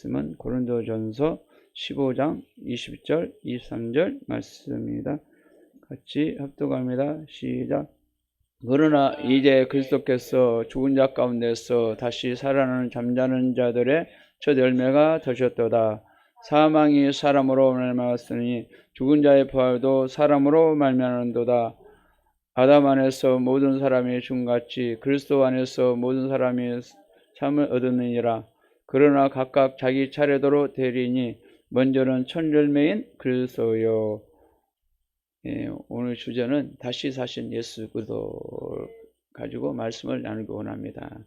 말씀은 고린도전서 15장 20절 23절 말씀입니다. 같이 합독합니다. 시작. 그러나 이제 그리스도께서 죽은 자 가운데서 다시 살아나는 잠자는 자들의 첫 열매가 되셨도다. 사망이 사람으로 말미암았으니 죽은 자의 부활도 사람으로 말미암는도다. 아담 안에서 모든 사람이 죽음같이 그리스도 안에서 모든 사람이 삶을 얻었느니라. 그러나 각각 자기 차례대로 되리니 먼저는 첫 열매인 그리스도요. 오늘 주제는 다시 사신 예수 그리스도를 가지고 말씀을 나누기 원합니다.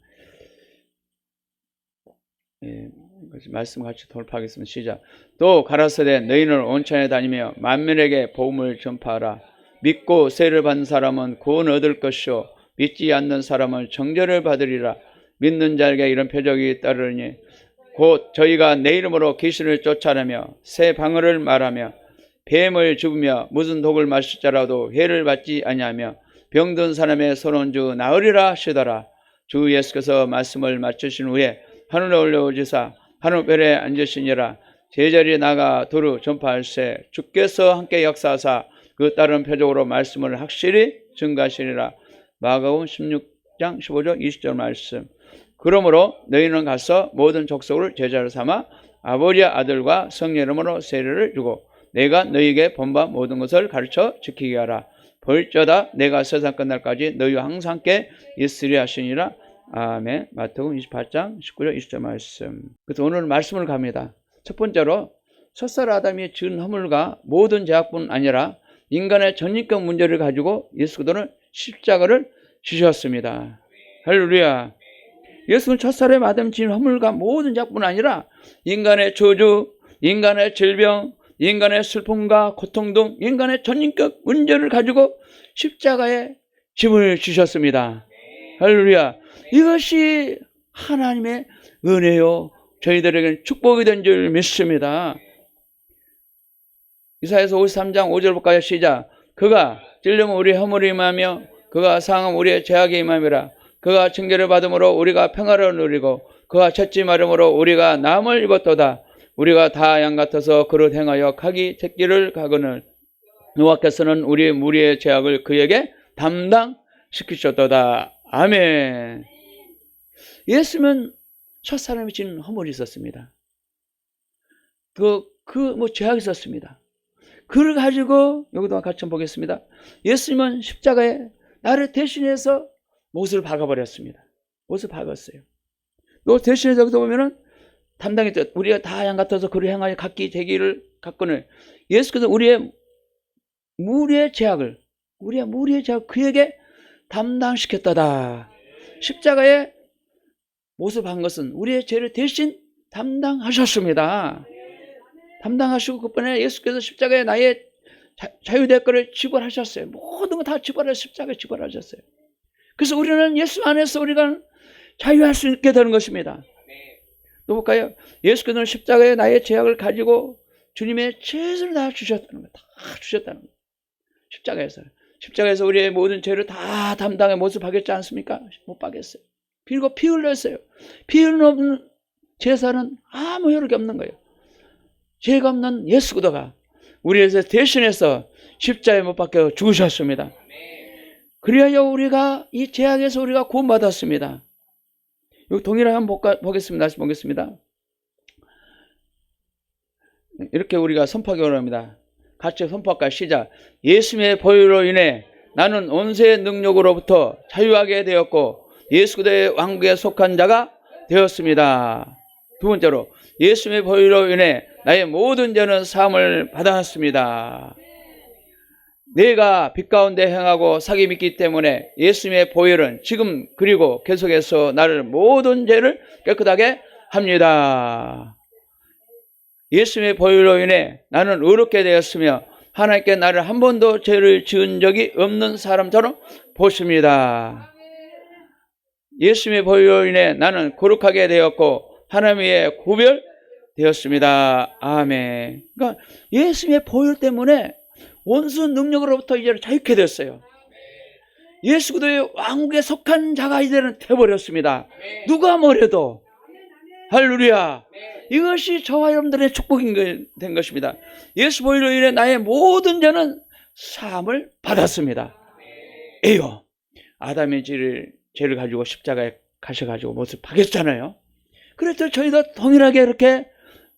말씀 같이 돌파하겠습니다. 시작. 또 가라사대 너희는 온천에 다니며 만민에게 복음을 전파하라. 믿고 세를 받는 사람은 구원 얻을 것이요 믿지 않는 사람은 정죄를 받으리라. 믿는 자에게 이런 표적이 따르니 곧 저희가 내 이름으로 귀신을 쫓아내며 새 방언을 말하며 뱀을 죽으며 무슨 독을 마실지라도 해를 받지 아니하며 병든 사람의 손은주 나으리라 하시더라. 주 예수께서 말씀을 마치신 후에 하늘에 올라오시사 하늘별에 앉으시니라. 제자리에 나가 두루 전파할세 주께서 함께 역사하사 그 다른 표적으로 말씀을 확실히 증가하시리라. 마가복음 16장 15절 20절 말씀. 그러므로 너희는 가서 모든 족속을 제자로 삼아 아버지와 아들과 성령 이름으로 세례를 주고 내가 너희에게 본바 모든 것을 가르쳐 지키게 하라. 볼지어다 내가 세상 끝날까지 너희와 항상 함께 있으리 하시니라. 아멘. 마태복음 28장 19절 20절 말씀. 그래서 오늘 말씀을 갑니다. 첫 번째로 첫살 아담이 지은 허물과 모든 죄악뿐 아니라 인간의 전인격 문제를 가지고 예수 그리스도는 십자가를 지셨습니다. 할렐루야. 예수는 첫사람의 아담이 지은 허물과 모든 죄악뿐 아니라 인간의 저주, 인간의 질병, 인간의 슬픔과 고통 등 인간의 전인격 문제를 가지고 십자가에 짐을 지셨습니다. 할렐루야. 이것이 하나님의 은혜요 저희들에게는 축복이 된 줄 믿습니다. 이사야서 53장 5절부터 시작. 그가 찔림은 우리의 허물이 임하며 그가 상함은 우리의 죄악이 임함이라. 그가 징계를 받음으로 우리가 평화를 누리고 그가 채찍맞음으로 우리가 나음을 입었도다. 우리가 다 양 같아서 그릇 행하여 가기 새끼를 가거늘 여호와께서는 우리의 무리의 죄악을 그에게 담당시키셨도다. 아멘. 예수는 첫사람이 지은 허물이 있었습니다. 죄악이 있었습니다. 그걸 가지고 여기도 같이 한번 보겠습니다. 예수님은 십자가에 나를 대신해서 못을 박아버렸습니다. 못을 박았어요. 또 대신해서 여기도 보면은 담당했죠. 우리가 다 양 같아서 그를 행하여 각기 제기를 갖거늘 예수께서 우리의 무리의 죄악을 그에게 담당시켰다다. 십자가에 못을 박은 것은 우리의 죄를 대신 담당하셨습니다. 담당하시고 그뿐에 예수께서 십자가에 나의 자유대가를 지불하셨어요. 모든 거 다 십자가에 지불하셨어요. 그래서 우리는 예수 안에서 우리가 자유할 수 있게 되는 것입니다. 또 볼까요? 예수께서는 십자가에 나의 죄악을 가지고 주님의 최선을 다 주셨다는 거예요. 다 주셨다는 거예요. 십자가에서 우리의 모든 죄를 다 담당해 못을 박였지 않습니까? 못 박였어요. 그리고 피 흘렸어요. 피 흘리는 제사는 아무 효력이 없는 거예요. 죄가 없는 예수 그리스도가 우리에서 대신해서 십자가에 못 박혀 죽으셨습니다. 그리하여 우리가 이 죄악에서 우리가 구원받았습니다. 여기 동일하게 한번 보겠습니다. 다시 보겠습니다. 이렇게 우리가 선포하기 원합니다. 같이 선포할까요? 시작. 예수님의 보혈로 인해 나는 원수의 능력으로부터 자유하게 되었고 예수 그리스도의 왕국에 속한 자가 되었습니다. 두 번째로 예수님의 보혈로 인해 나의 모든 죄는 사함을 받았습니다. 내가 빛 가운데 행하고 사기 믿기 때문에 예수님의 보혈은 지금 그리고 계속해서 나를 모든 죄를 깨끗하게 합니다. 예수님의 보혈로 인해 나는 의롭게 되었으며 하나님께 나를 한 번도 죄를 지은 적이 없는 사람처럼 보십니다. 예수님의 보혈로 인해 나는 거룩하게 되었고 하나님의 구별되었습니다. 아멘. 그러니까 예수님의 보혈 때문에 원수 능력으로부터 이제 자유케 됐어요. 예수 그리스도의 왕국에 속한 자가 이제는 되어버렸습니다. 누가 뭐래도 할렐루야. 이것이 저와 여러분들의 축복이 된 것입니다. 예수 보혈로 인해 나의 모든 죄는 사함을 받았습니다. 에요. 아담의 죄를 가지고 십자가에 가셔가지고 못을 박였잖아요. 그래서 저희도 동일하게 이렇게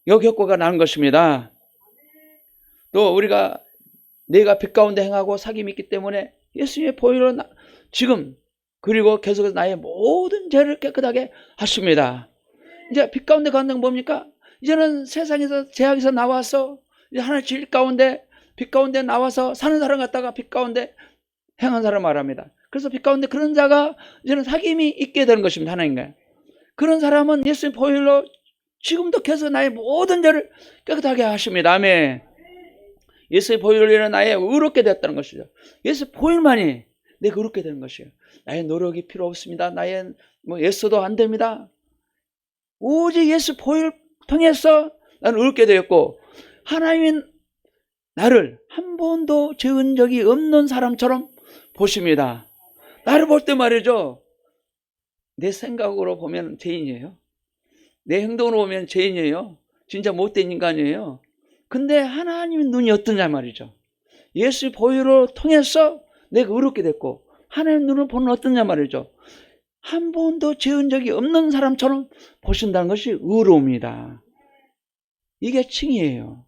역효과가 나는 것입니다. 또 우리가 내가 빛 가운데 행하고 사귐이 있기 때문에 예수님의 보혈로 지금 그리고 계속해서 나의 모든 죄를 깨끗하게 하십니다. 이제 빛 가운데 가는 건 뭡니까? 이제는 세상에서 죄악에서 나와서 이제 하나님의 질 가운데 빛 가운데 나와서 사는 사람 갖다가 빛 가운데 행한 사람 말합니다. 그래서 빛 가운데 그런 자가 이제는 사귐이 있게 되는 것입니다. 하나님과. 그런 사람은 예수의 보혈로 지금도 계속 나의 모든 죄를 깨끗하게 하십니다. 아멘. 예수의 보혈로 인해 나의 의롭게 됐다는 것이죠. 예수 보혈만이 내가 의롭게 되는 것이에요. 나의 노력이 필요 없습니다. 나의 애써도 안 됩니다. 오직 예수 보혈 통해서 나는 의롭게 되었고, 하나님은 나를 한 번도 지은 적이 없는 사람처럼 보십니다. 나를 볼 때 말이죠, 내 생각으로 보면 죄인이에요. 내 행동으로 보면 죄인이에요. 진짜 못된 인간이에요. 근데 하나님의 눈이 어떠냐 말이죠. 예수 보혈을 통해서 내가 의롭게 됐고, 하나님의 눈을 보는 어떠냐 말이죠. 한 번도 지은 적이 없는 사람처럼 보신다는 것이 의로움이다. 이게 칭의예요.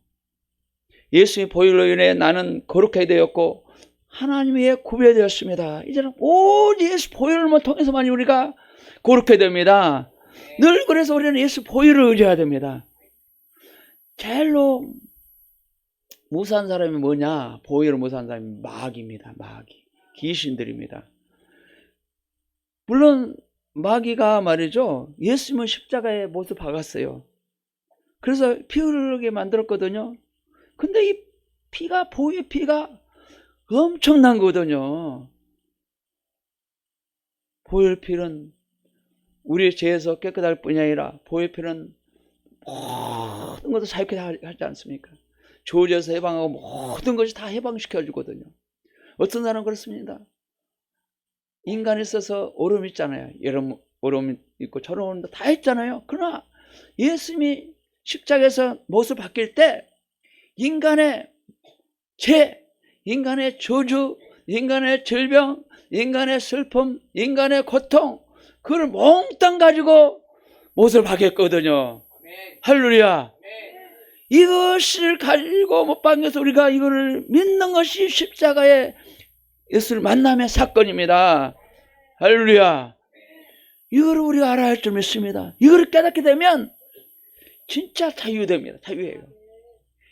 예수의 보혈로 인해 나는 거룩하게 되었고 하나님의 구별되었습니다. 이제는 오직 예수 보혈을 통해서만 우리가 거룩하게 됩니다. 늘 그래서 우리는 예수 보혈을 의지해야 됩니다. 제일로 무사한 사람이 뭐냐? 보혈을 무사한 사람이 마귀입니다. 마귀. 귀신들입니다. 물론 마귀가 말이죠, 예수님은 십자가에 못을 박았어요. 그래서 피 흐르게 만들었거든요. 근데 이 피가, 보혈 피가 엄청난 거거든요. 보혈 피는 우리의 죄에서 깨끗할 뿐이 아니라 보혈 피는 모든 것을 자유케 하지 않습니까? 조지에서 해방하고 모든 것이 다 해방시켜 주거든요. 어떤 사람은 그렇습니다. 인간에 있어서 오름 있잖아요. 이런 오름 있고 저런 오름도 다 있잖아요. 그러나 예수님이 십자가에서 못을 박힐 때 인간의 죄, 인간의 저주, 인간의 질병, 인간의 슬픔, 인간의 고통, 그걸 몽땅 가지고 못을 박였거든요. 할렐루야. 이것을 가지고 못 박여서 우리가 이거를 믿는 것이 십자가의 예수를 만남의 사건입니다. 할렐루야. 이거를 우리가 알아야 할 줄 믿습니다. 이거를 깨닫게 되면 진짜 자유됩니다. 자유예요.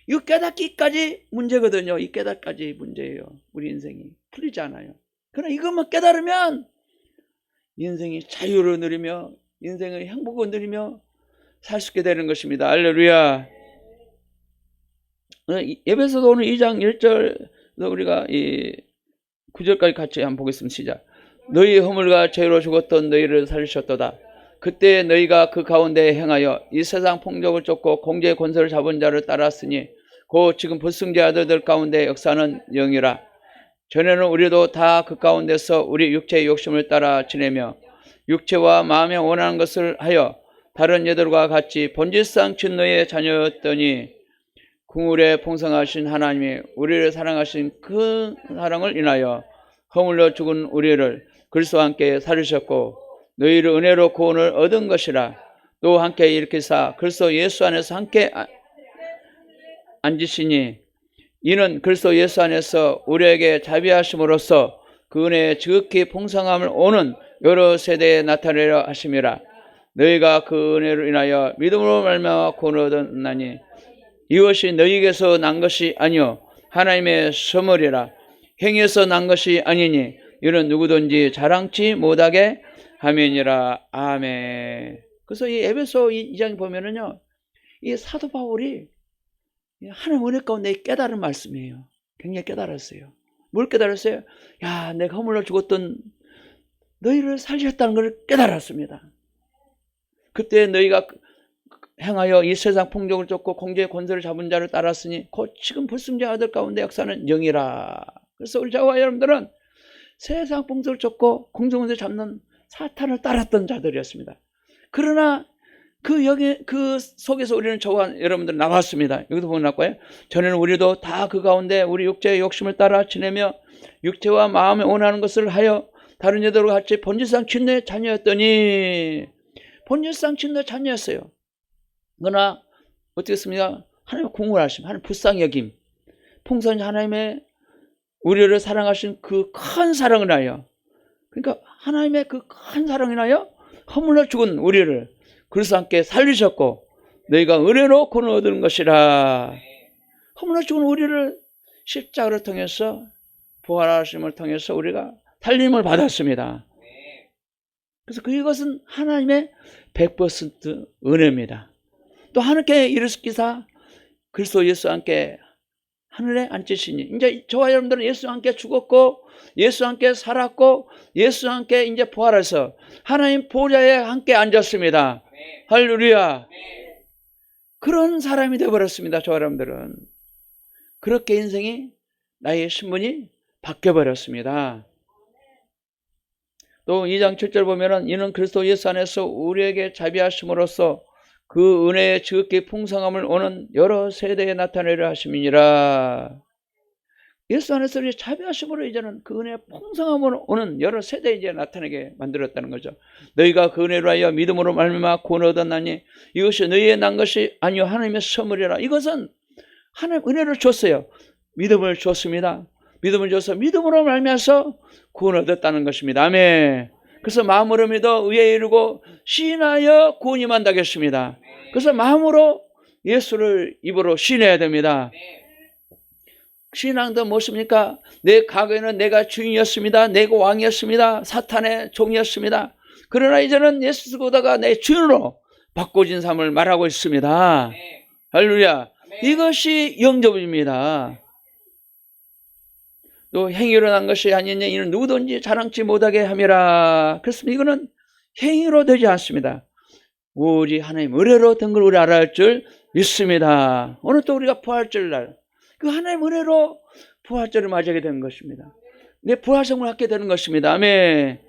이거 깨닫기까지 문제거든요. 이 깨닫기까지 문제예요. 우리 인생이 풀리지 않아요. 그러나 이것만 깨달으면 인생이 자유를 누리며 인생의 행복을 누리며 살 수 있게 되는 것입니다. 할렐루야. 예배에서도 오늘 2장 1절 우리가 이 9절까지 같이 한번 보겠습니다. 시작. 너희 허물과 죄로 죽었던 너희를 살리셨도다. 그때 너희가 그 가운데 행하여 이 세상 풍족을 쫓고 공제의 권세를 잡은 자를 따랐으니 곧 지금 불순종 아들들 가운데 역사는 영이라. 전에는 우리도 다 그 가운데서 우리 육체의 욕심을 따라 지내며 육체와 마음에 원하는 것을 하여 다른 여들과 같이 본질상 진노의 자녀였더니 궁울에 풍성하신 하나님이 우리를 사랑하신 그 사랑을 인하여 허물로 죽은 우리를 그리스도와 함께 살리셨고 너희를 은혜로 구원을 얻은 것이라. 또 함께 일으키사 그리스도 예수 안에서 함께 앉으시니 이는 그리스도 예수 안에서 우리에게 자비하심으로써 그 은혜의 지극히 풍성함을 오는 여러 세대에 나타내려 하심이라. 너희가 그 은혜로 인하여 믿음으로 말미암아 구원을 얻었나니 이것이 너희에게서 난 것이 아니요 하나님의 선물이라. 행위에서 난 것이 아니니 이는 누구든지 자랑치 못하게 하면이라. 아멘. 그래서 이 에베소 2장에 보면은요, 이 사도 바울이 하나님 은혜 가운데 깨달은 말씀이에요. 굉장히 깨달았어요. 뭘 깨달았어요? 야, 내가 허물로 죽었던 너희를 살리셨다는 걸 깨달았습니다. 그때 너희가 행하여 이 세상 풍족을 쫓고 공제의 권세를 잡은 자를 따랐으니 곧 지금 불순종 아들 가운데 역사는 영이라. 그래서 우리 저와 여러분들은 세상 풍족을 쫓고 공제의 권세를 잡는 사탄을 따랐던 자들이었습니다. 그러나 그 속에서 우리는 저와 여러분들 나왔습니다. 여기도 보면 나왔고요. 전에는 우리도 다 그 가운데 우리 육체의 욕심을 따라 지내며 육체와 마음에 원하는 것을 하여 다른 여들과 같이 본질상 진노의 자녀였더니, 본질상 진노의 자녀였어요. 그러나 어떻게 했습니까? 하나님의 궁궐하심, 하나님 불쌍히 여김, 풍성한 하나님의 우리를 사랑하신 그 큰 사랑을 하여, 그러니까 하나님의 그 큰 사랑을 하여 허물러 죽은 우리를 그리스도와 함께 살리셨고 너희가 은혜로 구원 얻은 것이라. 허물러 죽은 우리를 십자가를 통해서, 부활하심을 통해서 우리가 살림을 받았습니다. 그래서 그것은 하나님의 100% 은혜입니다. 또 하나님께 이르시기사 그리스도 예수와 함께 하늘에 앉으시니, 이제 저와 여러분들은 예수와 함께 죽었고 예수와 함께 살았고 예수와 함께 이제 부활해서 하나님 보좌에 함께 앉았습니다. 할렐루야. 그런 사람이 되어버렸습니다. 저와 여러분들은 그렇게 인생이, 나의 신분이 바뀌어버렸습니다. 또 2장 7절 보면은 이는 그리스도 예수 안에서 우리에게 자비하심으로써 그 은혜의 지극히 풍성함을 오는 여러 세대에 나타내려 하심이니라. 예수 안에서 우리 자비하심으로 이제는 그 은혜의 풍성함으로 오는 여러 세대에 이제 나타나게 만들었다는 거죠. 너희가 그 은혜로 하여 믿음으로 말미암아 구원 얻었나니 이것이 너희의 난 것이 아니요 하나님의 선물이라. 이것은 하나님 은혜를 줬어요. 믿음을 줬습니다. 믿음을 줘서 믿음으로 말미암아서 구원 얻었다는 것입니다. 아멘. 그래서 마음으로 믿어 의에 이르고 시인하여 구원이 만다겠습니다. 그래서 마음으로 예수를 입으로 시인해야 됩니다. 신앙도 무엇입니까? 내 과거에는 내가 주인이었습니다. 내가 왕이었습니다. 사탄의 종이었습니다. 그러나 이제는 예수 보다가 내 주인으로 바꿔진 삶을 말하고 있습니다. 할렐루야. 이것이 영접입니다. 또 행위로 난 것이 아니냐 이는 누구든지 자랑치 못하게 함이라. 그렇습니다. 이거는 행위로 되지 않습니다. 우리 하나님 은혜로 된 걸 우리 알아야 할 줄 믿습니다. 오늘 또 우리가 부활절날 그 하나님 은혜로 부활절을 맞이하게 되는 것입니다. 내 부활성을 갖게 되는 것입니다. 아멘.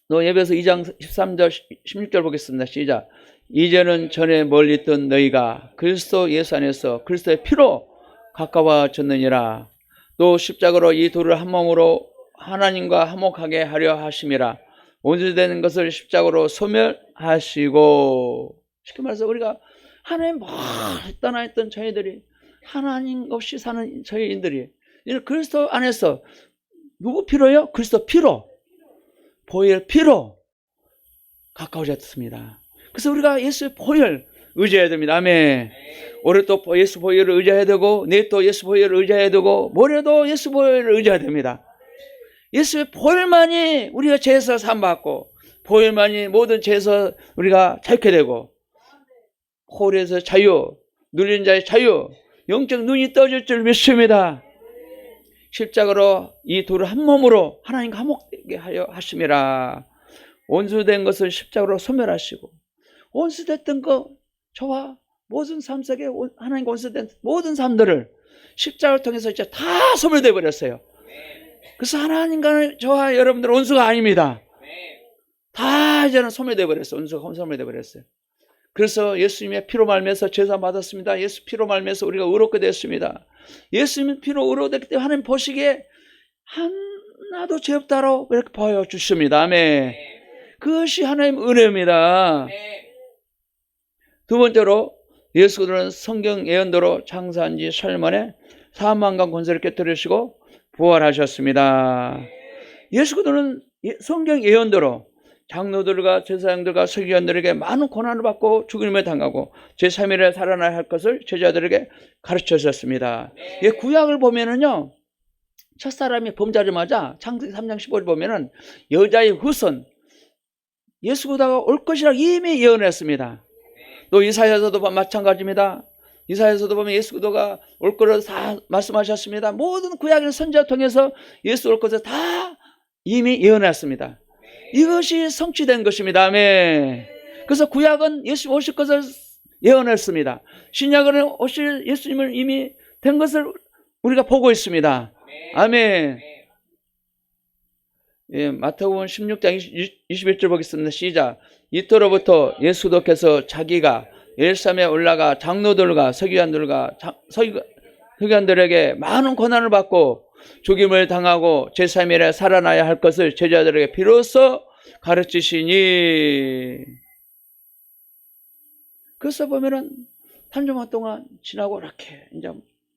또 예배서 2장 13절 16절 보겠습니다. 시작. 이제는 전에 멀리 있던 너희가 그리스도 예수 안에서 그리스도의 피로 가까워졌느니라. 또 십자가로 이 둘을 한 몸으로 하나님과 화목하게 하려 하심이라. 원수되는 것을 십자가로 소멸하시고. 쉽게 말해서 우리가 하나님 멀리 떠나있던 저희들이, 하나님 없이 사는 저희인들이 그리스도 안에서 누구 피로요? 그리스도 피로, 보혈 피로 가까워졌습니다. 그래서 우리가 예수의 보혈 의지해야 됩니다. 아멘. 올해 또 예수 보혈을 의지해야 되고, 내일 또 예수 보혈을 의지해야 되고, 모레도 예수 보혈을 의지해야 됩니다. 예수의 보혈만이 우리가 죄에서 사함받고, 보혈만이 모든 죄에서 우리가 자유케 되고, 홀에서 자유, 눌린 자의 자유, 영적 눈이 떠질 줄 믿습니다. 십자가로 이 둘을 한 몸으로 하나님과 화목되게 하여 하심이라. 원수된 것을 십자가로 소멸하시고, 원수됐던 것, 저와 모든 삶 속에 하나님과 원수된 모든 삶들을 십자가를 통해서 이제 다 소멸되어 버렸어요. 그래서 하나님과 저와 여러분들은 원수가 아닙니다. 다 이제는 소멸되어 버렸어요. 원수가 소멸되어 버렸어요. 그래서 예수님의 피로 말미암아서 제사 받았습니다. 예수 피로 말미암아서 우리가 의롭게 됐습니다. 예수님 피로 의롭됐기 때문에 하나님 보시기에 하나도 죄 없다로 이렇게 보여주십니다. 아멘. 그것이 하나님 은혜입니다. 두 번째로 예수는 성경 예언대로 창세한 지 3일 만에 사망과 권세를 깨뜨리시고 부활하셨습니다. 예수는 성경 예언대로 장로들과 제사장들과 서기관들에게 많은 고난을 받고 죽임을 당하고 제3일에 살아나야 할 것을 제자들에게 가르쳐 주셨습니다. 구약을 보면은요, 첫사람이 범죄하자마자 창세기 3장 15절 보면은 여자의 후손 예수보다가 올 것이라고 이미 예언했습니다. 또 이사야서도 마찬가지입니다. 이사야서도 보면 예수 그리스도가 올 것을 다 말씀하셨습니다. 모든 구약의 선지자 통해서 예수 올 것을 다 이미 예언했습니다. 이것이 성취된 것입니다. 아멘. 그래서 구약은 예수 오실 것을 예언했습니다. 신약은 오실 예수님을 이미 된 것을 우리가 보고 있습니다. 아멘. 예, 마태복음 16장 21절 보겠습니다. 시작. 이때로부터 예수도께서 자기가 예루살렘에 올라가 장로들과 서기관들에게 많은 고난을 받고 죽임을 당하고 제3일에 살아나야 할 것을 제자들에게 비로소 가르치시니. 그래서 보면은 3주만 동안 지나고 이렇게 이제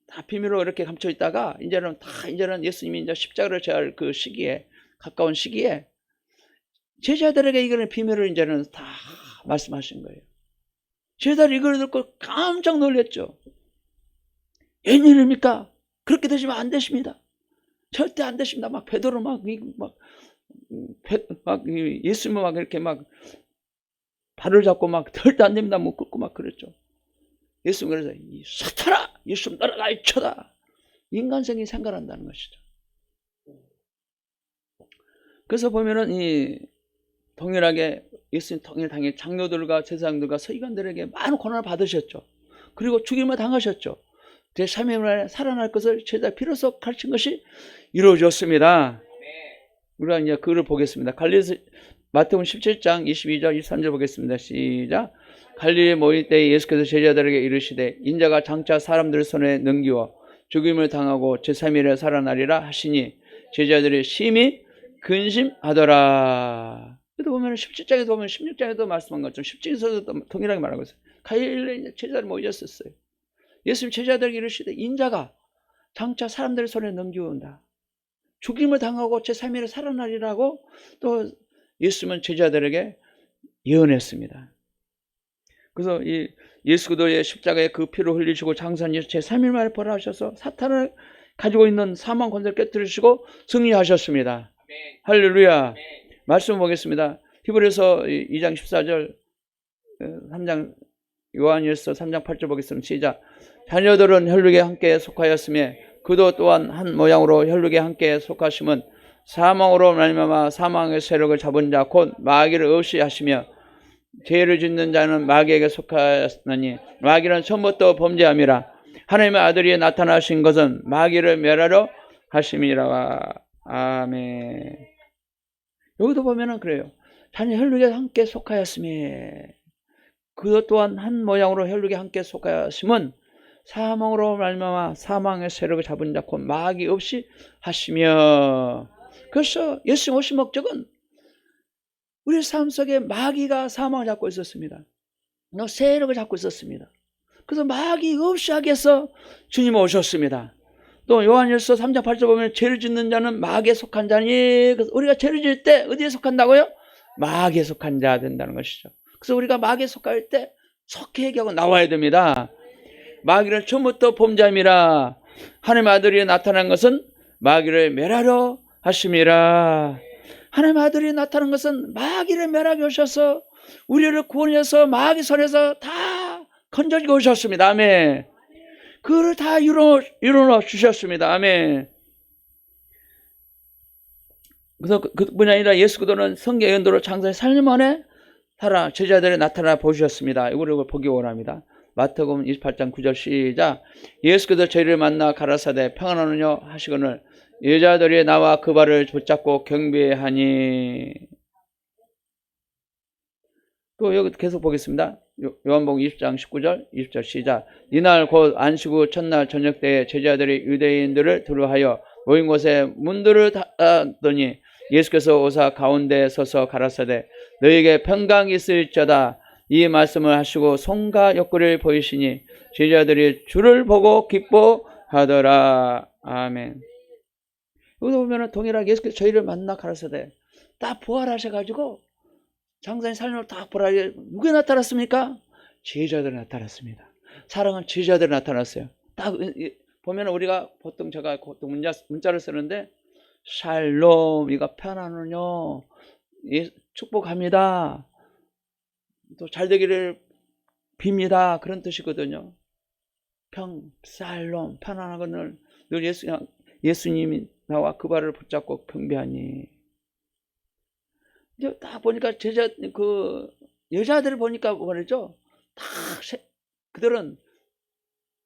다 비밀로 이렇게 감춰 있다가 이제는 예수님이 이제 십자가를 져야 할 그 시기에, 가까운 시기에 제자들에게 이거는 비밀을 이제는 다 말씀하신 거예요. 제자들이 이걸 듣고 깜짝 놀랐죠. 웬일입니까? 그렇게 되시면 안 되십니다. 절대 안 되십니다. 막 베드로 예수님 막 이렇게 막 발을 잡고 막 절대 안 됩니다. 못 긋고 막 그랬죠. 예수님 그래서 이 사탄아, 예수님 따라가 쳐다. 인간성이 생각한다는 것이죠. 그래서 보면은 이 동일하게 예수님 동일하게 장로들과 제사장들과 서기관들에게 많은 고난을 받으셨죠. 그리고 죽임을 당하셨죠. 제3일 만에 살아날 것을 제자 비로소 가르친 것이 이루어졌습니다. 우리가 이제 그를 보겠습니다. 마태복음 17장 22절 23절 보겠습니다. 시작. 갈릴리에 모일 때에 예수께서 제자들에게 이르시되 인자가 장차 사람들 손에 넘기워 죽임을 당하고 제3일에 살아나리라 하시니 제자들이 심히 근심하더라. 그래도 보면 17장에도 보면 16장에도 말씀한 것처럼 17장에서도 동일하게 말하고 있어요. 갈릴리에 제자들 모이셨었어요. 예수님 제자들에게 이르시되 인자가 장차 사람들의 손에 넘겨온다. 죽임을 당하고 제3일에 살아나리라고 또 예수님은 제자들에게 예언했습니다. 그래서 이 예수 그리스도의 십자가에 그 피를 흘리시고 장사한 제3일 만에 벌하셔서 사탄을 가지고 있는 사망 권세를 깨뜨리시고 승리하셨습니다. 할렐루야. 말씀 보겠습니다. 히브리서 2장 14절 3장 요한일서 3장 8절 보겠습니다. 시작. 자녀들은 혈육에 함께 속하였으며 그도 또한 한 모양으로 혈육에 함께 속하심은 사망으로 말미암아 사망의 세력을 잡은 자 곧 마귀를 없이 하시며 죄를 짓는 자는 마귀에게 속하였으니 마귀는 처음부터 범죄함이라. 하나님의 아들이 나타나신 것은 마귀를 멸하려 하심이라. 아멘. 여기도 보면은 그래요. 자녀 혈육에 함께 속하였으며 그것 또한 한 모양으로 혈육에 함께 속하였음은 사망으로 말미암아 사망의 세력을 잡은 자 곧 마귀 없이 하시며. 그래서 예수님 오신 목적은 우리 삶 속에 마귀가 사망을 잡고 있었습니다. 세력을 잡고 있었습니다. 그래서 마귀 없이 하기 위해서 주님 오셨습니다. 또 요한일서 3장 8절 보면 죄를 짓는 자는 마귀에 속한 자니. 그래서 우리가 죄를 지을 때 어디에 속한다고요? 마귀에 속한 자 된다는 것이죠. 그래서 우리가 마귀에 속할 때 속회개하고 나와야 됩니다. 마귀를 처음부터 범죄함이라. 하나님의 아들이 나타난 것은 마귀를 멸하려 하심이라. 하나님의 아들이 나타난 것은 마귀를 멸하게 오셔서 우리를 구원해서 마귀 손에서 다 건져주고 오셨습니다. 아멘. 그를 다 이루어 주셨습니다. 아멘. 그래서 그뿐이 아니라 예수 그리스도는 성경의 연도로 장사의 살림 안에 살아 제자들이 나타나 보셨습니다. 이걸 보기 원합니다. 마태복음 28장 9절 시작. 예수께서 저희를 만나 가라사대 평안하느냐 하시거늘 여자들이 나와 그 발을 붙잡고 경배하니. 또 여기 계속 보겠습니다. 요한복음 20장 19절 20절 시작. 이날 곧 안식 후 첫날 저녁 때에 제자들이 유대인들을 두루하여 모인 곳에 문들을 닫더니 예수께서 오사 가운데 서서 가라사대 너희에게 평강이 있을지어다. 이 말씀을 하시고 손과 옆구리를 보이시니 제자들이 주를 보고 기뻐하더라. 아멘. 여기도 보면 동일하게 예수께서 저희를 만나 가라사대 딱 부활하셔가지고 장사님 삶을 딱 보라게 누가 나타났습니까? 제자들이 나타났습니다. 사랑하는 제자들이 나타났어요. 딱 보면 우리가 보통 제가 보통 문자를 쓰는데 샬롬 이거 편안은요 축복합니다. 또 잘되기를 빕니다. 그런 뜻이거든요. 샬롬 편안하거늘 늘 예수님이 나와 그 발을 붙잡고 경배하니. 이제 딱 보니까 여자들을 보니까 말이죠. 다 그들은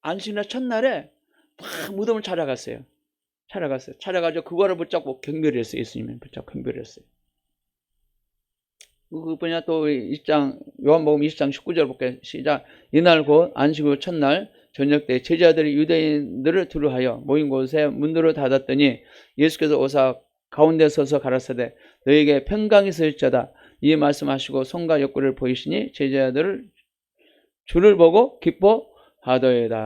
안식일 첫날에 다 무덤을 찾아갔어요. 찾아가지고 그거를 붙잡고 경배를 했어요. 예수님이 붙잡고 경배를 했어요. 그 뭐냐 또 2장 요한복음 20장 19절 볼게요. 시작. 이날 곧 안식 후 첫날 저녁 때 제자들이 유대인들을 두루하여 모인 곳에 문들을 닫았더니 예수께서 오사 가운데 서서 가라사대 너에게 평강이 있을지어다. 이 말씀하시고 손과 옆구리를 보이시니 제자들을 주를 보고 기뻐하더이다.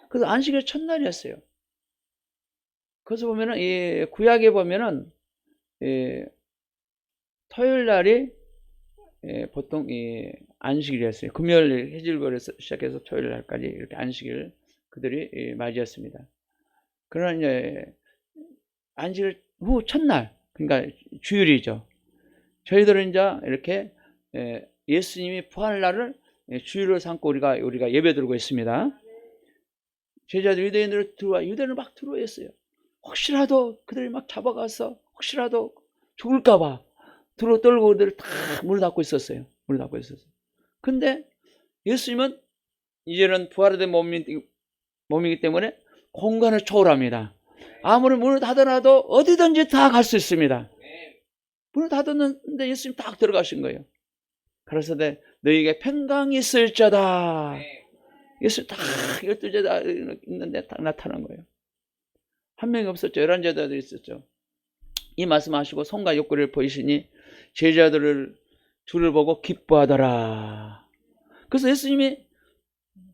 그래서 안식일 첫날이었어요. 그래서 보면은 이 구약에 보면은 토요일 날이 보통 이 안식일이었어요. 금요일 해질거에서 시작해서 토요일 날까지 이렇게 안식일 그들이 맞이했습니다. 그러나 이제 안식일 후 첫날, 그러니까 주일이죠. 저희들은 이제 이렇게 예수님이 부활 날을 주일로 삼고 우리가 예배드리고 있습니다. 제자들 유대인들을 들어와 유대인을 막 들어왔어요. 혹시라도 그들이 막 잡아가서 혹시라도 죽을까봐 들어 떨고 그들을 다 문을 닫고 있었어요. 문을 닫고 있었어요. 근데 예수님은 이제는 부활된 몸이기 때문에 공간을 초월합니다. 아무리 문을 닫아놔도 어디든지 다 갈 수 있습니다. 문을 닫았는데 예수님 딱 들어가신 거예요. 그래서 너희에게 평강이 있을지어다. 예수님 딱 12제자 있는데 딱 나타난 거예요. 한 명이 없었죠. 11제자들이 있었죠. 이 말씀하시고 손과 옆구리를 보이시니 제자들을 주를 보고 기뻐하더라. 그래서 예수님이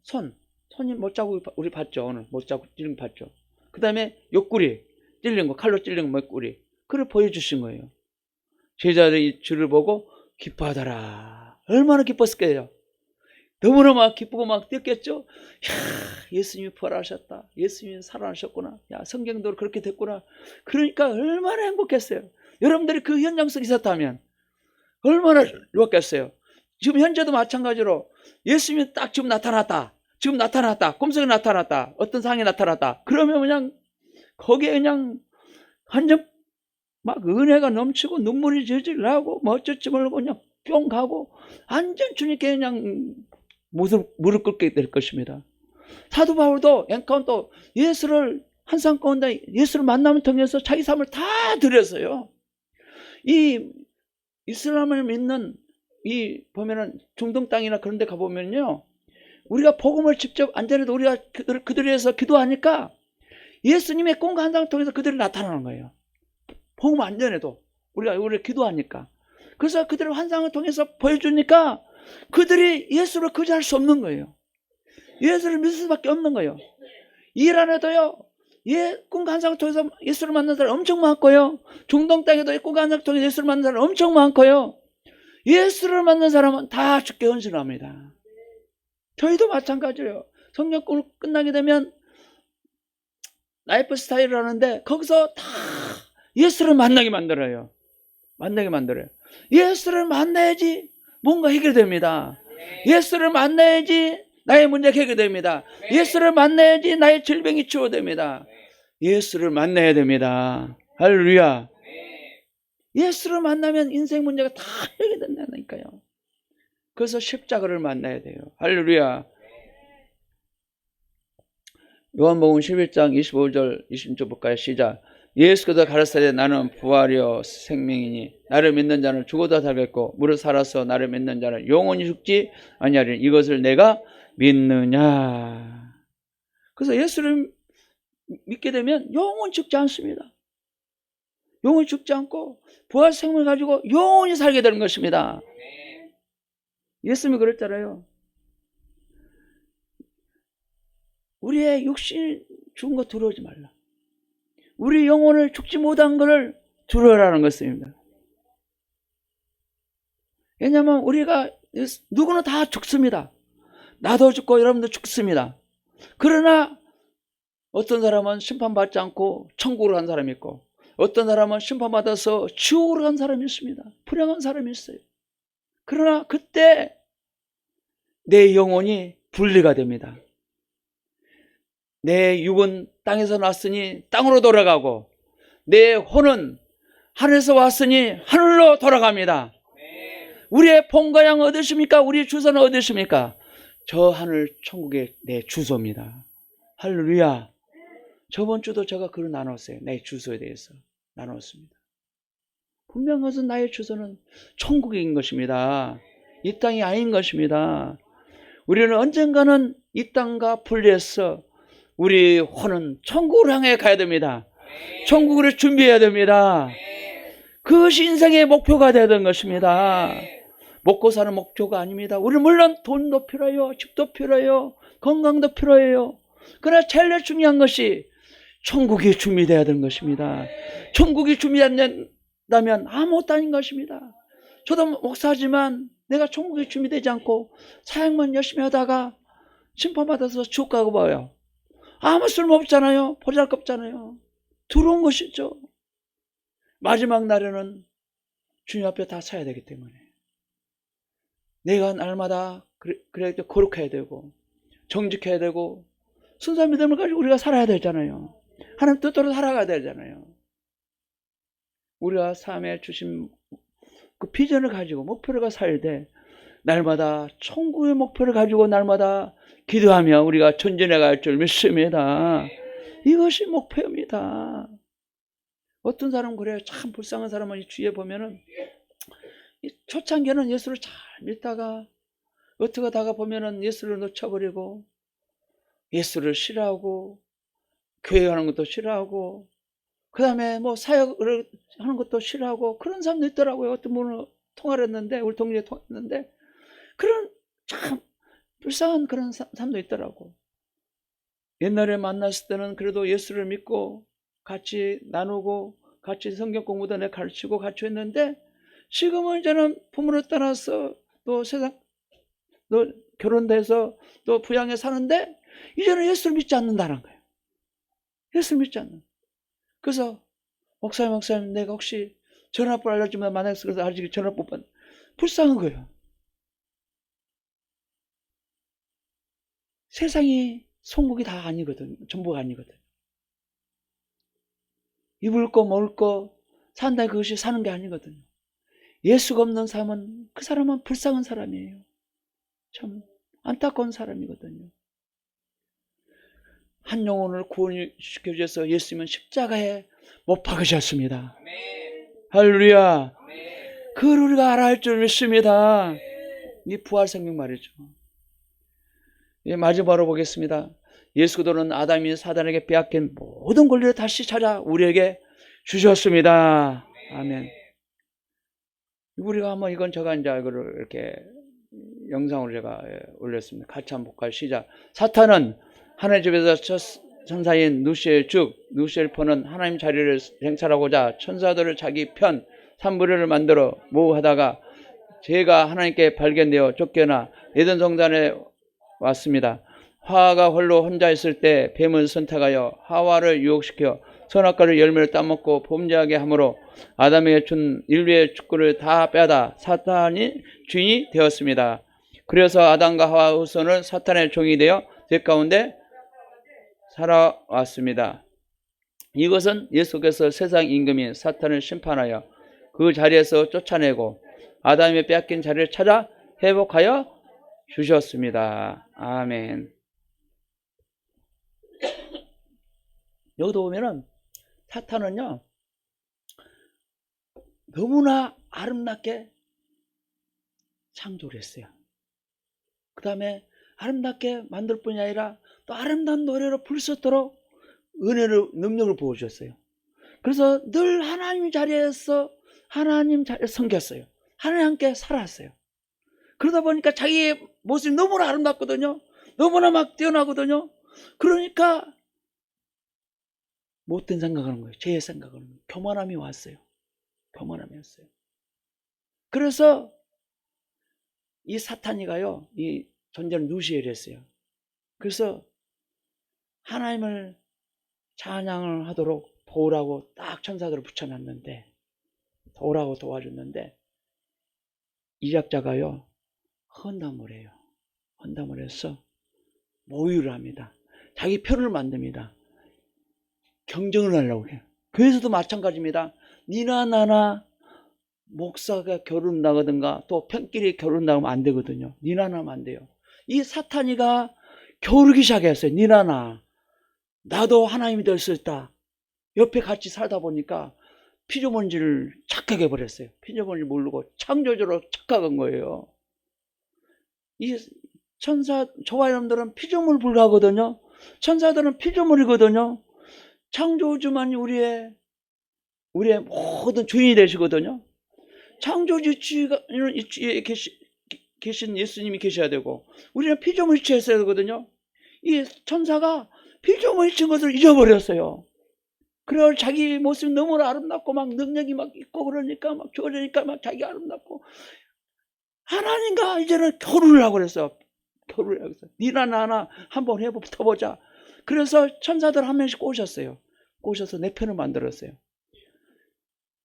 손이 못 자고 우리 봤죠. 오늘 못 자고 찔린 거 봤죠. 그 다음에 옆구리 찔린 거, 칼로 찔린 거 옆구리 그걸 보여주신 거예요. 제자들이 주를 보고 기뻐하더라. 얼마나 기뻤을까요? 너무나 막 기쁘고 막 뛰었겠죠. 야, 예수님이 부활하셨다. 예수님이 살아나셨구나. 야, 성경도 그렇게 됐구나. 그러니까 얼마나 행복했어요. 여러분들이 그 현장 속에 있었다면 얼마나 좋았겠어요. 지금 현재도 마찬가지로 예수님이 딱 지금 나타났다. 지금 나타났다. 꿈속에 나타났다. 어떤 상황에 나타났다. 그러면 그냥 거기에 그냥 완전 막 은혜가 넘치고 눈물이 질질 나고 뭐 어쩔지 모르고 그냥 뿅 가고 완전 주님께 그냥 무릎 꿇게 될 것입니다. 사도 바울도 엔카운터 예수를 한상 가운데 예수를 만남을 통해서 자기 삶을 다 드렸어요. 이 이슬람을 믿는 이 보면은 중동 땅이나 그런 데 가보면요. 우리가 복음을 직접 안전해도 우리가 그들을 위해서 기도하니까 예수님의 꿈과 환상을 통해서 그들이 나타나는 거예요. 복음 안전해도 우리가 기도하니까. 그래서 그들의 환상을 통해서 보여주니까 그들이 예수를 거절할 수 없는 거예요. 예수를 믿을 수밖에 없는 거예요. 일 안에도요. 꿈과 환상을 통해서 예수를 만난 사람 엄청 많고요. 중동 땅에도 꿈과 환상을 통해서 예수를 만난 사람 엄청 많고요. 예수를 만난 사람은 다 죽게 헌신합니다. 저희도 마찬가지예요. 성경 끝나게 되면 라이프 스타일을 하는데 거기서 다 예수를 만나게 만들어요. 예수를 만나야지 뭔가 해결됩니다. 예수를 만나야지 나의 문제가 해결됩니다. 예수를 만나야지 나의 질병이 치유됩니다. 예수를 만나야 됩니다. 할렐루야. 예수를 만나면 인생 문제가 다 해결된다니까요. 그래서 십자가를 만나야 돼요. 할렐루야. 요한복음 11장 25절 26절 볼까요? 시작. 예수께서 가르치되 나는 부활이요 생명이니 나를 믿는 자는 죽어도 살겠고 무릇 살아서 나를 믿는 자는 영원히 죽지 아니하리니 이것을 내가 믿느냐. 그래서 예수를 믿게 되면 영원히 죽지 않습니다. 영원히 죽지 않고 부활 생명을 가지고 영원히 살게 되는 것입니다. 예수님이 그랬잖아요. 우리의 육신이 죽은 거 두려워하지 말라. 우리 영혼을 죽지 못한 것을 두려워하라는 것입니다. 왜냐하면 우리가 누구나 다 죽습니다. 나도 죽고 여러분도 죽습니다. 그러나 어떤 사람은 심판받지 않고 천국으로 간 사람이 있고 어떤 사람은 심판받아서 지옥으로 간 사람이 있습니다. 불행한 사람이 있어요. 그러나 그때 내 영혼이 분리가 됩니다. 내 육은 땅에서 났으니 땅으로 돌아가고 내 혼은 하늘에서 왔으니 하늘로 돌아갑니다. 우리의 폰과 양 어디십니까? 우리의 주소는 어디십니까? 저 하늘 천국의 내 주소입니다. 할렐루야. 저번 주도 제가 글을 나눴어요. 내 주소에 대해서 나눴습니다. 분명한 것은 나의 주소는 천국인 것입니다. 이 땅이 아닌 것입니다. 우리는 언젠가는 이 땅과 분리해서 우리 혼은 천국을 향해 가야 됩니다. 천국을 준비해야 됩니다. 그것이 인생의 목표가 되는 것입니다. 먹고 사는 목표가 아닙니다. 우리는 물론 돈도 필요해요. 집도 필요해요. 건강도 필요해요. 그러나 제일 중요한 것이 천국이 준비되어야 되는 것입니다. 천국이 준비된다면 아무것도 아닌 것입니다. 저도 목사지만 내가 천국이 준비되지 않고 사역만 열심히 하다가 심판받아서 지옥 가고 봐요. 아무 쓸모없잖아요. 보잘것없잖아요. 두려운 것이죠. 마지막 날에는 주님 앞에 다 서야 되기 때문에 내가 날마다 그래 거룩해야 되고 정직해야 되고 순수한 믿음을 가지고 우리가 살아야 되잖아요. 하나님 뜻대로 살아가야 되잖아요. 우리가 삶에 주신 그 비전을 가지고 목표를 살아야 돼. 날마다 천국의 목표를 가지고 날마다 기도하며 우리가 전진해 갈 줄 믿습니다. 이것이 목표입니다. 어떤 사람은 그래요. 참 불쌍한 사람은 이 주위에 보면은 초창기에는 예수를 잘 믿다가 어떻게 하다가 보면은 예수를 놓쳐버리고 예수를 싫어하고 교회 가는 것도 싫어하고 그 다음에 뭐 사역을 하는 것도 싫어하고 그런 사람도 있더라고요. 어떤 분을 통화를 했는데 우리 동료에 통화했는데 그런 참 불쌍한 그런 사람도 있더라고. 옛날에 만났을 때는 그래도 예수를 믿고 같이 나누고 같이 성경 공부도 내 가르치고 같이 했는데 지금은 이제는 부모를 떠나서 또 세상 또 결혼돼서 또 부양해 사는데 이제는 예수를 믿지 않는다는 거예요. 예수를 믿지 않는. 그래서 목사님 내가 혹시 전화번호 알려주면 만약에 그래서 아직 전화번호 불쌍한 거예요. 세상이 천국이 다 아니거든. 전부가 아니거든. 입을 거 먹을 거 산다 그것이 사는 게 아니거든요. 예수가 없는 사람은 그 사람은 불쌍한 사람이에요. 참 안타까운 사람이거든요. 한 영혼을 구원시켜 주셔서 예수님은 십자가에 못 박으셨습니다. 할렐루야. 그걸 우리가 알아야 할 줄 믿습니다. 이 부활 생명 말이죠. 마지막으로 보겠습니다. 예수 그리스도는 아담이 사단에게 빼앗긴 모든 권리를 다시 찾아 우리에게 주셨습니다. 아멘. 우리가 한번 이건 제가 이제 이거를 이렇게 영상으로 제가 올렸습니다. 같이 한번 볼까요? 시작. 사탄은 하나님 집에서 첫 천사인 누시엘 즉 누시엘퍼는 하나님 자리를 쟁찰하고자 천사들을 자기 편 산부리를 만들어 모으하다가 죄가 하나님께 발견되어 쫓겨나 에덴 성전에 왔습니다. 하와가 홀로 혼자 있을 때 뱀을 선택하여 하와를 유혹시켜 선악과의 열매를 따먹고 범죄하게 하므로 아담에게 준 인류의 축구를 다 빼앗아 사탄이 주인이 되었습니다. 그래서 아담과 하와 후손은 사탄의 종이 되어 죄 가운데 살아왔습니다. 이것은 예수께서 세상 임금인 사탄을 심판하여 그 자리에서 쫓아내고 아담이 빼앗긴 자리를 찾아 회복하여 주셨습니다. 아멘. 여기도 보면은 사탄은요 너무나 아름답게 창조를 했어요. 그 다음에 아름답게 만들 뿐이 아니라 또 아름다운 노래로 부를 수 있도록 은혜를 능력을 부어주셨어요. 그래서 늘 하나님 자리에서 하나님 자리에 섬겼어요. 하나님께 살았어요. 그러다 보니까 자기의 모습이 너무나 아름답거든요. 너무나 막 뛰어나거든요. 그러니까 못된 생각하는 거예요. 죄의 생각하는 거예요. 교만함이 왔어요. 교만함이 왔어요. 그래서 이 사탄이가요, 이 존재를 누시엘 했어요. 그래서 하나님을 찬양을 하도록 도우라고 딱 천사들을 붙여놨는데, 도우라고 도와줬는데, 이 작자가요, 헌담을 해요. 헌담을 해서 모의를 합니다. 자기 편을 만듭니다. 경쟁을 하려고 해요. 교회에서도 마찬가지입니다. 니나 나나 목사가 결혼 나가든가 또 편끼리 결혼 나가면 안 되거든요. 니나 나면 안 돼요. 이 사탄이가 겨루기 시작했어요. 니나 나. 나도 하나님이 될 수 있다. 옆에 같이 살다 보니까 피조물인지를 착각해 버렸어요. 피조물인지 모르고 창조주로 착각한 거예요. 이 천사, 저와 여러분들은 피조물 불가하거든요. 천사들은 피조물이거든요. 창조주만이 우리의 모든 주인이 되시거든요. 창조주에 계신 예수님이 계셔야 되고, 우리는 피조물체에 있어야 되거든요. 이 천사가 피조물체인 것을 잊어버렸어요. 그래서 자기 모습이 너무나 아름답고 막 능력이 막 있고 그러니까 막 좋아지니까 막 자기 아름답고, 하나님과 이제는 결혼을 하고 그랬어요. 결혼을 하고 그랬어요. 니나 나나 한번 해보자. 그래서 천사들 한 명씩 꼬셨어요. 꼬셔서 네 편을 만들었어요.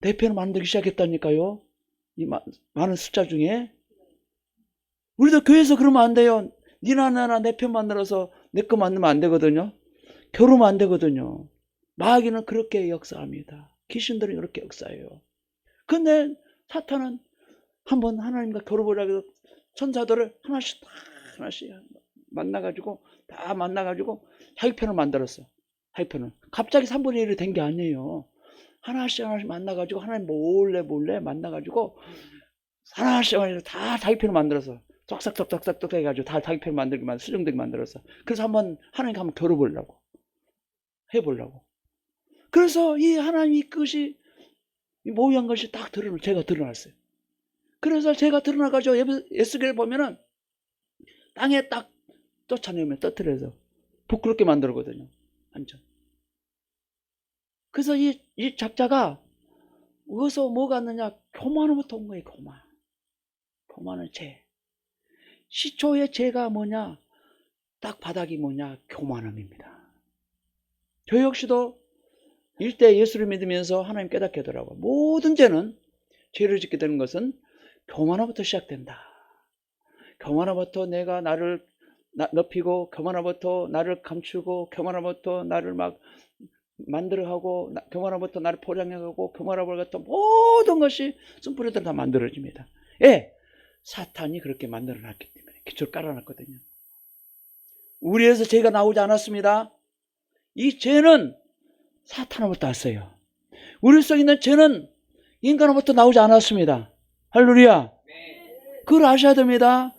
네 편을 만들기 시작했다니까요. 이 많은 숫자 중에. 우리도 교회에서 그러면 안 돼요. 니나 나나 네 편 만들어서 내 거 만들면 안 되거든요. 결혼하면 안 되거든요. 마귀는 그렇게 역사합니다. 귀신들은 그렇게 역사해요. 근데 사탄은 한번 하나님과 결혼을 하게 해서 천사들을 하나씩 만나가지고 자기 편을 만들었어. 자기 편을. 갑자기 3분의 1이 된 게 아니에요. 하나씩 만나가지고 하나님 몰래 만나가지고 하나씩 다 자기 편을 만들어서 쏙싹 해가지고 다 자기 편을 만들기만 수정되게 만들었어. 그래서 하나님과 한번 결혼해보려고 해보려고. 그래서 이 하나님 이끝이 모의한 것이 딱 제가 드러났어요. 그래서 제가 드러나가지고 에스겔 보면은 땅에 딱 쫓아내면 떠들어서 부끄럽게 만들거든요. 완전. 그래서 이 작자가 어디서 뭐가 왔느냐? 교만으로부터 온 거예요. 교만은 죄. 시초의 죄가 뭐냐? 딱 바닥이 뭐냐? 교만함입니다. 저 역시도 일대 예수를 믿으면서 하나님 깨닫게 하더라고요. 모든 죄를 짓게 되는 것은 교만으로부터 시작된다. 교만으로부터 내가 나를 높이고, 교만으로부터 나를 감추고, 교만으로부터 나를 막 만들어가고, 교만으로부터 나를 포장해가고, 교만으로부터 모든 것이 쓴뿌리들 다 만들어집니다. 예, 사탄이 그렇게 만들어놨기 때문에 기초를 깔아놨거든요. 우리에서 죄가 나오지 않았습니다. 이 죄는 사탄으로부터 왔어요. 우리 속에 있는 죄는 인간으로부터 나오지 않았습니다. 할렐루야. 그걸 아셔야 됩니다.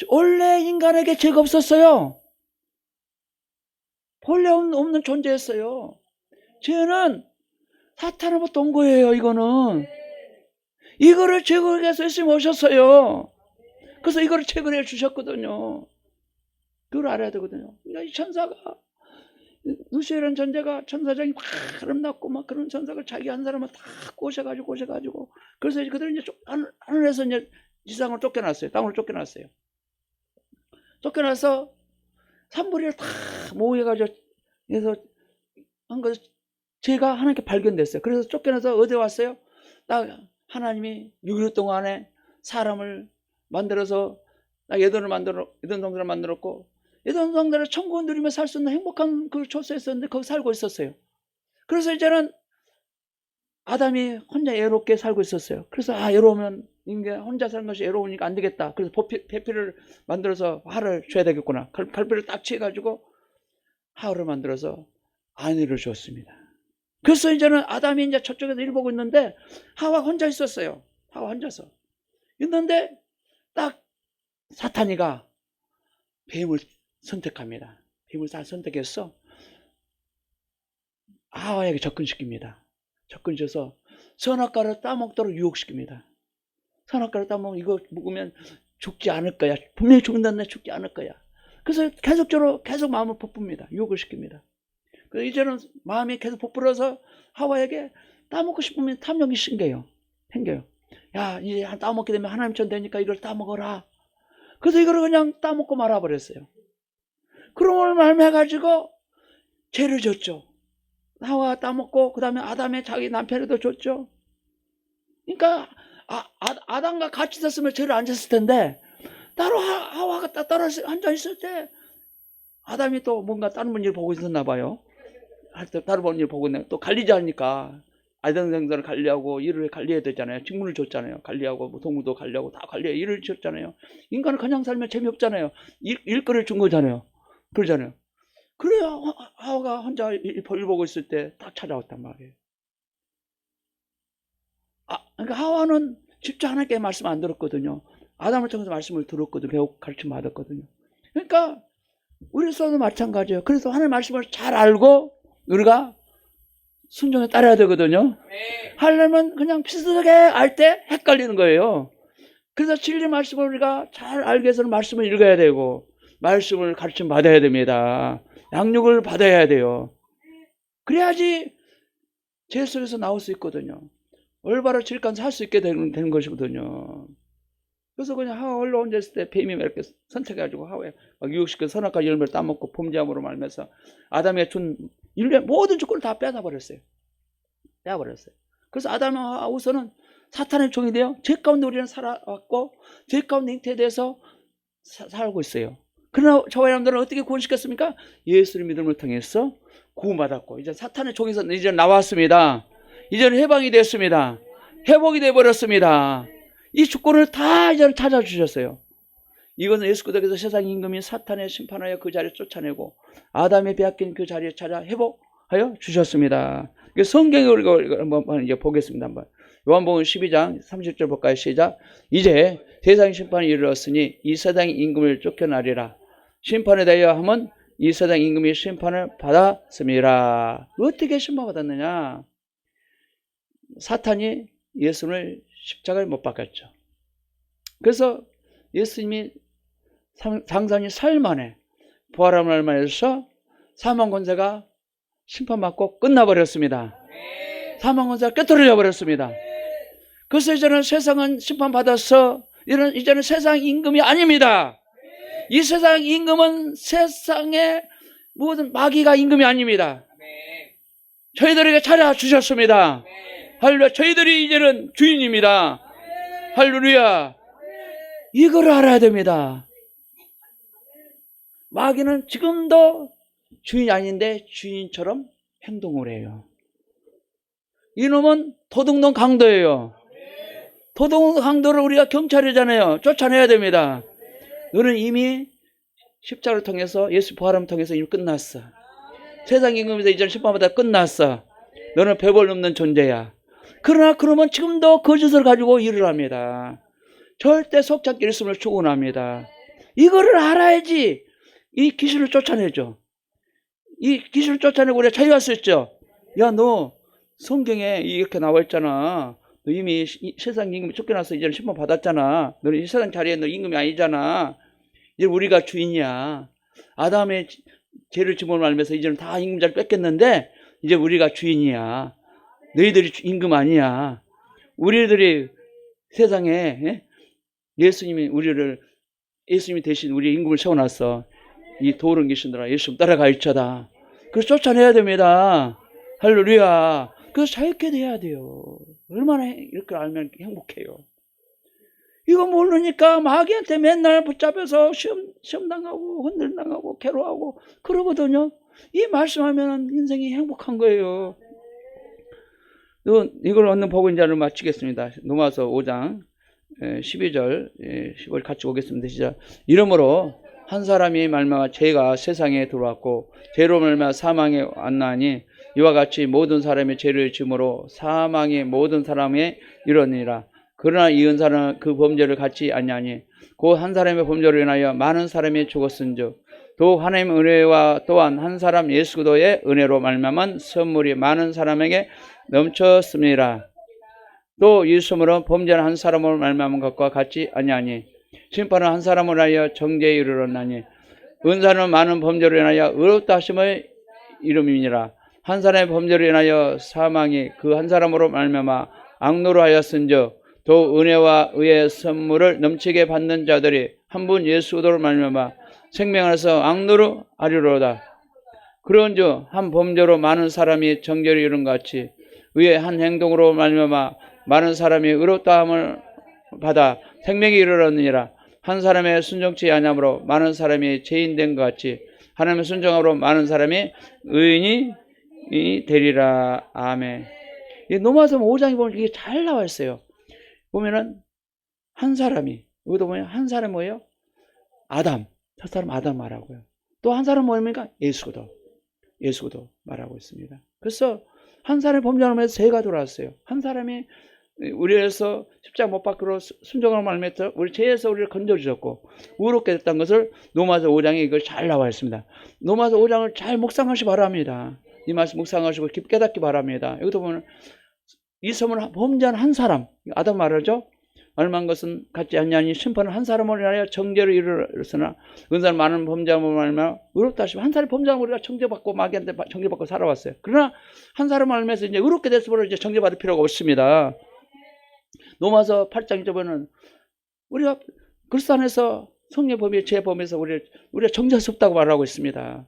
원래 인간에게 죄가 없었어요. 본래 없는 존재였어요. 죄는 사탄으로부터 온 거예요. 이거를 제거하기 위해서 예수님이 오셨어요. 그래서 이거를 제거해 주셨거든요. 그걸 알아야 되거든요. 이 천사가, 루시엘은 존재가 천사장이 막 아름답고 막 그런 천사가 자기 한 사람을 다 꼬셔가지고 그래서 그들은 이제 하늘에서 이제 지상으로 쫓겨났어요. 땅으로 쫓겨났어요. 쫓겨나서 산불이를 다 모여가지고 그래서 한 거, 죄가 하나님께 발견됐어요. 그래서 쫓겨나서 어디 왔어요? 딱 하나님이 6일 동안에 사람을 만들어서 에덴 동산을 만들었고, 에덴 동산을 천국을 누리며 살 수 있는 행복한 그 초소였었는데 거기 살고 있었어요. 그래서 이제는 아담이 혼자 외롭게 살고 있었어요. 그래서 외로우면 인간 혼자 사는 것이 외로우니까 안 되겠다. 그래서 배필을 만들어서 화를 줘야 되겠구나. 갈피를 딱 치해가지고 하울을 만들어서 아내를 줬습니다. 그래서 이제는 아담이 이제 저쪽에서 일 보고 있는데 하와 혼자 있었어요. 하와 혼자서 있는데 딱 사탄이가 뱀을 선택합니다. 뱀을 다 선택해서 하와에게 접근시킵니다. 접근시켜서 선악과를 따먹도록 유혹시킵니다. 선악과를 따먹으면 이거 먹으면 죽지 않을 거야. 분명히 죽는다는데 죽지 않을 거야. 그래서 계속 마음을 부쁩니다. 유혹을 시킵니다. 그래서 이제는 마음이 계속 부풀어서 하와에게 따먹고 싶으면 탐욕이 생겨요. 야, 이제 따먹게 되면 하나님처럼 되니까 이걸 따먹어라. 그래서 이걸 그냥 따먹고 말아버렸어요. 그런 걸 말해가지고 죄를 졌죠. 하와 따먹고 그 다음에 아담의 자기 남편에도 줬죠. 그러니까 아담과 같이 있었으면 죄를 안 졌을 텐데 따로 하와가 따로 앉아 있을 때 아담이 또 뭔가 다른 분 일 보고 있었나 봐요. 다른 분 일 보고 있네. 또 관리자 하니까 아이들 생산을 관리하고 일을 관리해야 되잖아요. 직무를 줬잖아요. 관리하고 뭐 동무도 관리하고 다 관리해 일을 줬잖아요. 인간은 그냥 살면 재미없잖아요. 일거리를 준 거잖아요. 그러잖아요. 그래야 하와가 혼자 일 보고 있을 때 딱 찾아왔단 말이에요. 그러니까 하와는 직접 하나님께 말씀 안 들었거든요. 아담을 통해서 말씀을 들었거든요. 배우고 가르침 받았거든요. 그러니까 우리로서도 마찬가지예요. 그래서 하나님 말씀을 잘 알고 우리가 순종에 따라야 되거든요. 하려면 그냥 비슷하게 알 때 헷갈리는 거예요. 그래서 진리 말씀을 우리가 잘 알기 위해서는 말씀을 읽어야 되고 말씀을 가르침 받아야 됩니다. 양육을 받아야 돼요. 그래야지 제 속에서 나올 수 있거든요. 올바로 질간 살 수 있게 되는 것이거든요. 그래서 그냥 하와 올라온 됐을 때 뱀이 이렇게 선택해가지고 하와에 막 유혹시켜 선악과 열매를 따먹고 범죄함으로 말면서 아담의 준 인류의 모든 주권을 다 빼앗아버렸어요. 빼앗아버렸어요. 그래서 아담과 하와는 사탄의 종이 되어 죄 가운데 우리는 살아왔고 죄 가운데 잉태돼서 살고 있어요. 그러나 저와 여러분들은 어떻게 구원시켰습니까? 예수의 믿음을 통해서 구원받았고 이제 사탄의 종에서 이제 나왔습니다. 이제는 해방이 됐습니다. 회복이 되어버렸습니다. 이 주권을 다 이제 찾아주셨어요. 이것은 예수 그리스도께서 세상 임금인 사탄의 심판하여 그 자리에 쫓아내고 아담의 빼앗긴 그 자리에 찾아 회복하여 주셨습니다. 성경에 우리가 한번 이제 보겠습니다. 한번 요한복음 12장 30절 볼까요? 시작. 이제 세상 심판이 이르렀으니 이 세상 임금을 쫓겨나리라. 심판에 대하여 하면 이 세상 임금이 심판을 받았습니다. 어떻게 심판받았느냐? 사탄이 예수를 십자가에 못 박았죠. 그래서 예수님이 장사님 사흘 만에 부활함을 말해서 사망 권세가 심판받고 끝나버렸습니다. 사망 권세가 꿰뚫려 버렸습니다. 그래서 이제는 세상은 심판받아서 이제는 세상 임금이 아닙니다. 이 세상 임금은 세상의 모든 마귀가 임금이 아닙니다. 저희들에게 찾아주셨습니다. 할렐루야. 저희들이 이제는 주인입니다. 할렐루야. 이걸 알아야 됩니다. 마귀는 지금도 주인이 아닌데 주인처럼 행동을 해요. 이놈은 도둑놈 강도예요. 도둑놈 강도를 우리가 경찰이잖아요. 쫓아내야 됩니다. 너는 이미 십자가를 통해서 예수 부활함을 통해서 이미 끝났어. 세상 임금에서 이제는 심판받아 끝났어. 너는 배벌 넘는 존재야. 그러나 그러면 지금도 거짓을 가지고 일을 합니다. 절대 속잡기 일심을 추구합니다. 이거를 알아야지 이 귀신을 쫓아내죠. 이 귀신을 쫓아내고 우리가 자유할 수 있죠. 야, 너 성경에 이렇게 나와 있잖아. 너 이미 세상 임금이 쫓겨나서 이제는 심판 받았잖아. 너는 이 세상 자리에 너 임금이 아니잖아. 이제 우리가 주인이야. 아담의 죄를 지문을 알면서 이제는 다 임금 자리 뺏겼는데 이제 우리가 주인이야. 너희들이 임금 아니야. 우리들이 세상에 예수님이 예수님이 대신 우리 임금을 세워놨어. 이 도른 귀신들아 예수님 따라가있자다. 그래서 쫓아내야 됩니다. 할렐루야. 그래서 자유케 돼야 돼요. 얼마나 이렇게 알면 행복해요. 이거 모르니까 마귀한테 맨날 붙잡혀서 시험 당하고 흔들당하고 괴로워하고 그러거든요. 이 말씀하면 인생이 행복한 거예요. 이걸 얻는 복인 자를 마치겠습니다. 로마서 5장 12절 15절 같이 보겠습니다. 시작. 이러므로 한 사람이 말미암아 죄가 세상에 들어왔고 죄로 말미암아 사망에 왔나니 이와 같이 모든 사람의 죄를 지음으로 사망이 모든 사람에 이르니라. 그러나 이 은사는 그 범죄를 갖지 아니하니 곧 한 사람의 범죄로 인하여 많은 사람이 죽었은즉 또 하나님의 은혜와 또한 한 사람 예수 그리스도의 은혜로 말미암은 선물이 많은 사람에게 넘쳤습니다. 또 이 선물은 범죄는 한 사람으로 말미암은 것과 같지 아니하니 심판은 한 사람으로 하여 정죄에 이르렀나니 은사는 많은 범죄로 인하여 의롭다 하심의 이름이니라. 한 사람의 범죄로 인하여 사망이 그 한 사람으로 말미암아 악노로 하였은즉 또 은혜와 의의 선물을 넘치게 받는 자들이 한 분 예수 그리스도로 말미암아 생명에서 악노로 하리로다. 그런즉 한 범죄로 많은 사람이 정죄를 이룬 같이 의의 한 행동으로 말미암아 많은 사람이 의롭다함을 받아 생명에 이르렀느니라. 한 사람의 순종치 아니함으로 많은 사람이 죄인 된 것 같이 하나님의 순종함으로 많은 사람이 의인이 되리라. 아멘. 로마서 5장에 보면 이게 잘 나와 있어요. 보면은 한 사람이 여기도 보면 한 사람이 뭐예요? 아담. 첫 사람 아담 말하고요. 또 한 사람 뭐입니까? 예수도 말하고 있습니다. 그래서 한 사람이 범죄하면서 죄가 들어왔어요. 한 사람이 우리에서 십자가 못 박히로 순종을 말미암아 우리 죄에서 우리를 건져주셨고 의롭게 됐다는 것을 로마서 5장에 이걸 잘 나와 있습니다. 로마서 5장을 잘 묵상하시기 바랍니다. 이 말씀 묵상하시고 깊게 깨닫기 바랍니다. 여기도 보면 이 섬을 범죄한 한 사람, 아담 말하죠. 얼마한 것은 같지 않냐니 심판은 한 사람을 위하여 정죄를 이르렀으나 은사는 많은 범죄함으로 말미암아 의롭다 하시면 한 사람이 범죄하면 우리가 정죄받고 마귀한테 정죄받고 살아왔어요. 그러나 한 사람을 알면서 이제 의롭게 됐으므로 이제 정죄받을 필요가 없습니다. 로마서 8장 1절에는 우리가 그리스도 안에서 성령 범위, 죄 범위에서 우리가 정죄할 수 없다고 말하고 있습니다.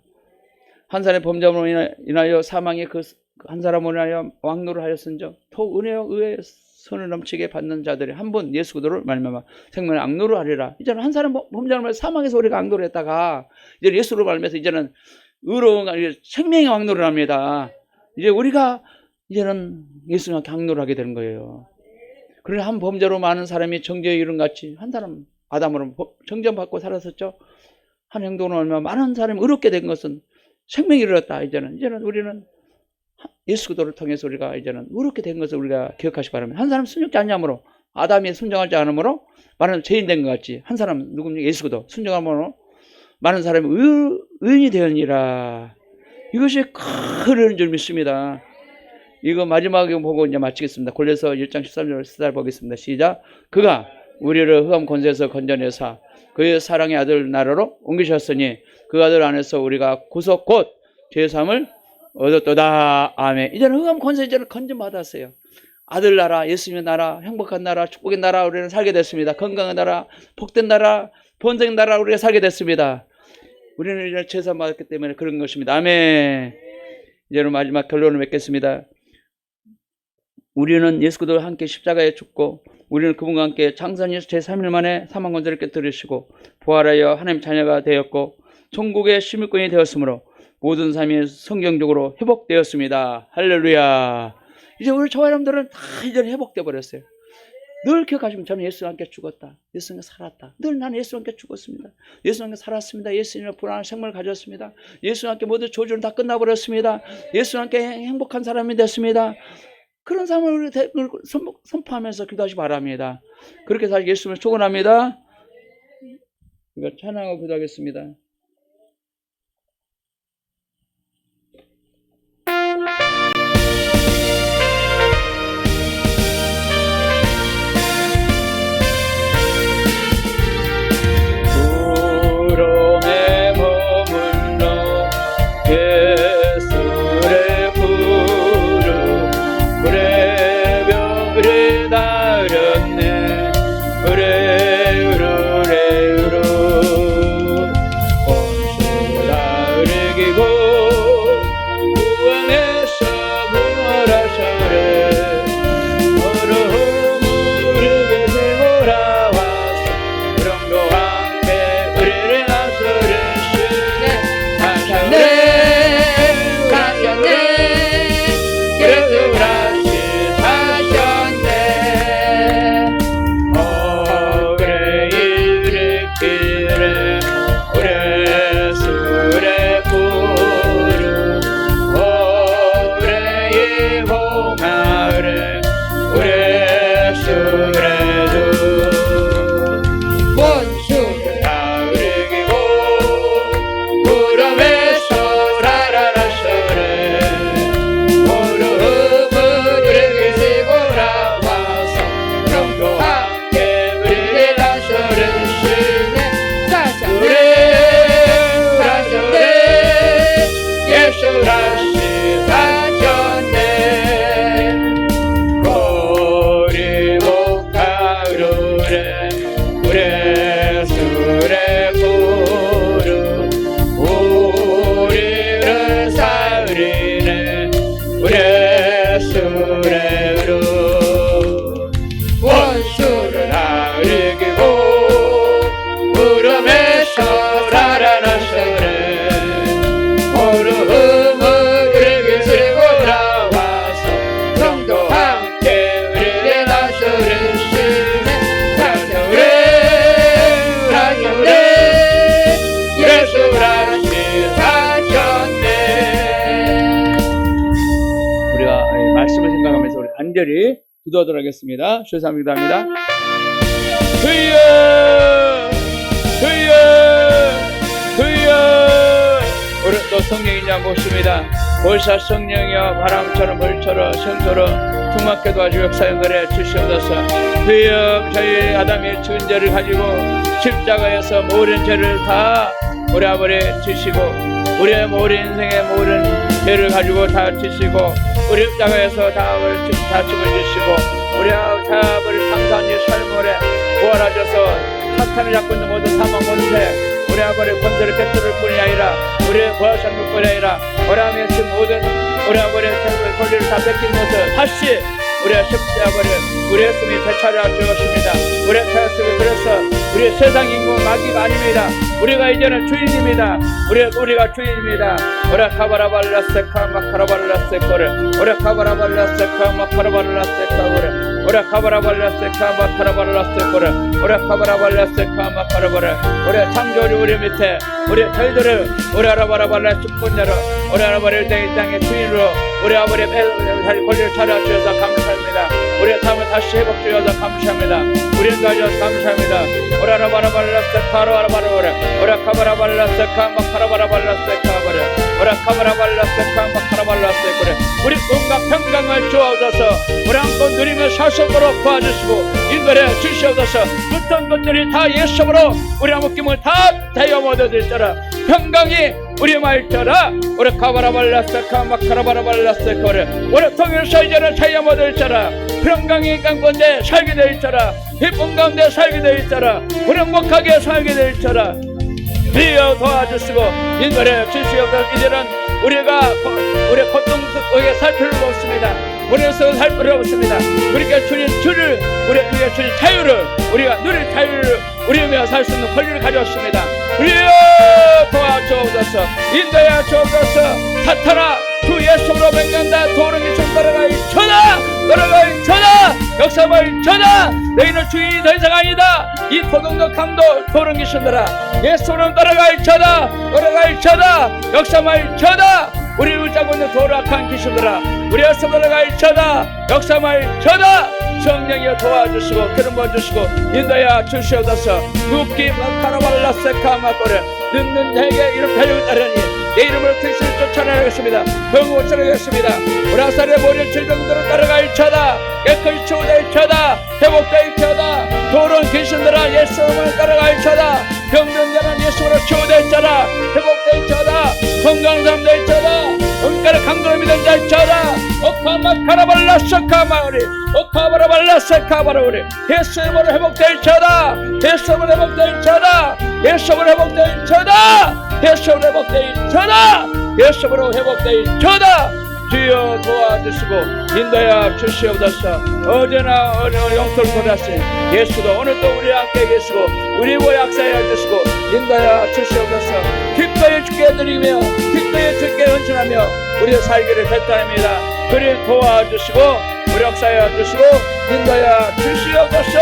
한 사람의 범죄함으로 인하여 사망이 그 한 사람으로 인하여 왕노를 하였은즉 더욱 은혜와 의의 선을 넘치게 받는 자들이 한 분 예수 그리스도를 말미암아 생명의 악노를 하리라. 이제는 한 사람 범죄함으로 사망에서 우리가 악노를 했다가 이제 예수로 말미암아서 이제는 의로운 생명의 악노를 합니다. 이제 우리가 이제는 예수님께 악노를 하게 되는 거예요. 그러나 한 범죄로 많은 사람이 정죄에 이른 같이 한 사람 아담으로 정죄받고 살았었죠. 한 행동으로 얼마나 많은 사람이 의롭게 된 것은 생명이 이르렀다. 이제는 우리는 예수 그리스도를 통해서 우리가 이제는 의롭게 된 것을 우리가 기억하시기 바랍니다. 한 사람 순종하지 않냐므로 아담이 순종하지 않으므로 많은 죄인 된 것 같이 한 사람 누굽니까? 예수 그리스도 순종함으로 많은 사람이 의인이 되었니라. 이것이 큰 줄 믿습니다. 이거 마지막에 보고 이제 마치겠습니다. 골로새 1장 13절 쓰다 보겠습니다. 시작. 그가 우리를 흑암 권세에서 건져내사 그의 사랑의 아들 나라로 옮기셨으니 그 아들 안에서 우리가 구속 곧 죄사함을 얻었도다. 아멘. 이제는 흑암 권세 이제는 건져받았어요. 아들 나라, 예수님의 나라, 행복한 나라, 축복의 나라 우리는 살게 됐습니다. 건강한 나라, 복된 나라, 번성의 나라 우리가 살게 됐습니다. 우리는 이제 죄사함 받았기 때문에 그런 것입니다. 아멘. 이제는 마지막 결론을 맺겠습니다. 우리는 예수 그리스도와 함께 십자가에 죽고 우리는 그분과 함께 창세에서 제3일 만에 사망 권세를 깨뜨리시고 부활하여 하나님 자녀가 되었고 천국의 시민권이 되었으므로 모든 삶이 성경적으로 회복되었습니다. 할렐루야. 이제 우리 저와 여러분들은 다 이제 회복되어 버렸어요. 늘 기억하시면 저는 예수와 함께 죽었다. 예수와 함께 살았다. 늘 나는 예수와 함께 죽었습니다. 예수와 함께 살았습니다. 예수님의 불안한 생명을 가졌습니다. 예수와 함께 모든 조주는 다 끝나버렸습니다. 예수와 함께 행복한 사람이 됐습니다. 그런 삶을 우리 선포하면서 기도하시기 바랍니다. 그렇게 살기 예수님을 축원합니다. 이거 찬양하고 기도하겠습니다. 구름에 머물러 예수의 구름 그래 별이 나렸네 그래 온수 다르기고 구원에서 부활하셔래 무릎을 들고 나와서 그럼도 함께 우리를 나서르시네 가셨네 그래서 다시 사셨네 그래 일으키래 우리 술의 구름 그래 이봉하래 우리 술의 두 원수를 다르기고 구름에서 라라라셔래 무릎을 일으키시고 나와서 그럼도 함께 우리를 나서르시네 예수 다시 사셨네 그리고 가루래 우리 술의 구름 우리를 살리네 우리 술의 루 원수를 가리기고 구름에서 라라라셔래 무릎을 일으키시고 나와서 성도 함께 우리를 나서르시네 사셨네 예수 다시 사셨네. 우리가 말씀을 생각하면서 우리 간절히 기도하도록 하겠습니다. 주여 기도합니다. 주여 주여 주여. 우리 또 성령이냐 묻습니다. 보사 성령이여 바람처럼 물처럼 성처럼 충만케 도와주고 역사연결해 주시옵소서. 주여 저희 아담의 죽은 죄를 가지고 십자가에서 모든 죄를 다 우리 아버지 지시고 우리의 모든 인생의 모든 죄를 가지고 다 지시고 우리 십자가에서 다 짐을 지시고 우리 아버지 장사님 삶을 부활하셔서 사탄을 잡고 있는 모든 사망 권세 우리 아버지 권세를 꿰뚫을 뿐이 아니라 우리의 부활상을 뿐이 아니라 우리 아버지 모든 우리 아버지 권리를 다 뺏긴 것을 다시 우리의 십자가를 우리의 숨이 되찾아 주었습니다. 우리의 태였으니 그래서 우리의 세상 인구 마귀가 아닙니다. 우리가 이제는 주인입니다. 우리가 주인입니다. 오라 카바라발라세카 마카라발라세코를 오라 카바라발라세카 마카라발라세카를 오라 카바라발라세카 마카라발라세코를 오라 카바라발라세카 마카라발라 우리 창조주 우리 밑에 우리 저희들을 우리 아라바라발라 축복자로 우리 아라바를 땅의 주인으로 우리 아버지의 권리를 찾아주셔서 감사합니다. 우리의 삶을 다시 회복주셔서 감사합니다. 우리를 도와주셔서 감사합니다. 오라 아라바라발라세카 아라바라바라 오라 카바라발라세카 마카라바라발라세카바라 오라 카바라발라세카 마카라발라세코레 우리 온갖 평강을 주옵소서. 우리 한껏 누리며 사속으로 도와주시고 인도해 주시옵소서. 어떤 것들이 다 예수로 우리 한목김을 다 대여 얻어들더라. 평강이 우리 말처라. 우리 카바라발라세카 마카라바라발라세코레 우리 통일서 이제는 자유 얻을자라. 평강이 강건데 살게 될자라. 기쁨 가운데 살게 될자라. 우리 행복하게 살게 될자라. 주여 도와주시고 인도해 주시옵소서. 이제는 우리가 우리 고통 속에 살 필요가 없습니다. 우리에서 살 필요가 없습니다. 우리가 주님 주를 우리가 주님 자유를 우리가 누릴 자유를 우리며 살 수 있는 권리를 가져왔습니다. 주여 도와주옵소서. 인도해 주옵소서. 사탄아 주 예수로 맹간다 도령이 좀 따라가이쳐라 따라가이쳐라 역사바이쳐라 너희는 주인이 더 이상 아니다. 이 도덕도 강도 도령이 신더라 예수로 따라가이쳐라 따라가이쳐라 역사마이쳐라 우리 의지하고 있는 도락한 기신들아 우리 예수 따라가이쳐라 역사마이쳐라 성령이여 도와주시고 기름 부어주시고 인도하여 주시옵소서. 두기 마카라발라세카 마코레 듣는 자에게 이름 달려고 따르니 내 이름으로 택시를 쫓아내겠습니다. 병을 쫓아내겠습니다. 우리 아사리의 모든 질병들을 따라가이쳐다 깨끗이 치우다이쳐다 회복다이쳐다 도른 귀신들아 예수 이름으로 따라가이쳐다 병든 자는 예수로 치우다이쳐다 회복다이쳐다 건강삼다이쳐다 은가를 강도로 믿은 자이쳐다 오카마카라발라세카마우리 오카바라발라세카바라우리 예수 이름으로 회복다이쳐다 예수 이름으로 회복다이쳐다 예수 이름으로 회복다이쳐다 예수 이름으로 회복다이쳐다 예수 이름으로 회복다이쳐다 주여 도와주시고 인도하여 주시옵소서. 어제나 영토를 돌아신 예수도 오늘도 우리 함께 계시고 우리 보여 역사하여 주시고 인도하여 주시옵소서. 기꺼이 주께 드리며 기꺼이 주께 헌신하며 우리의 살기를 결단합니다. 그리 도와주시고 우리 역사하여 주시고 인도하여 주시옵소서.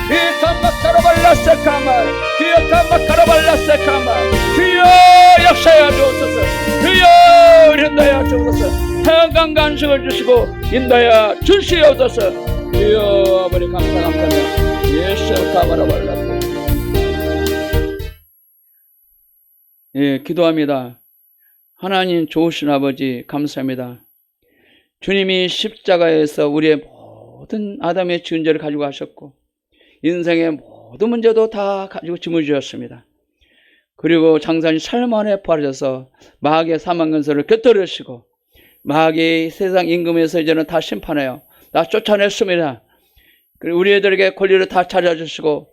비칸마카라발라세카마 비칸마카라발라세카마 주여 역사하여 주옵소서. 주여 인도하여 주옵소서. 평강 간식을 주시고 인도하여 주시옵소서. 주여 아버지 감사합니다. 예수 카바라발라. 예, 기도합니다. 하나님 좋으신 아버지 감사합니다. 주님이 십자가에서 우리의 모든 아담의 지은 죄를 가지고 가셨고 인생의 모든 문제도 다 가지고 짊어지셨습니다. 그리고 장사님 삶 안에 부활하셔서 마귀의 사망 근세를 꿰뚫으시고 마귀의 세상 임금에서 이제는 다 심판해요. 다 쫓아냈습니다. 그리고 우리 애들에게 권리를 다 찾아주시고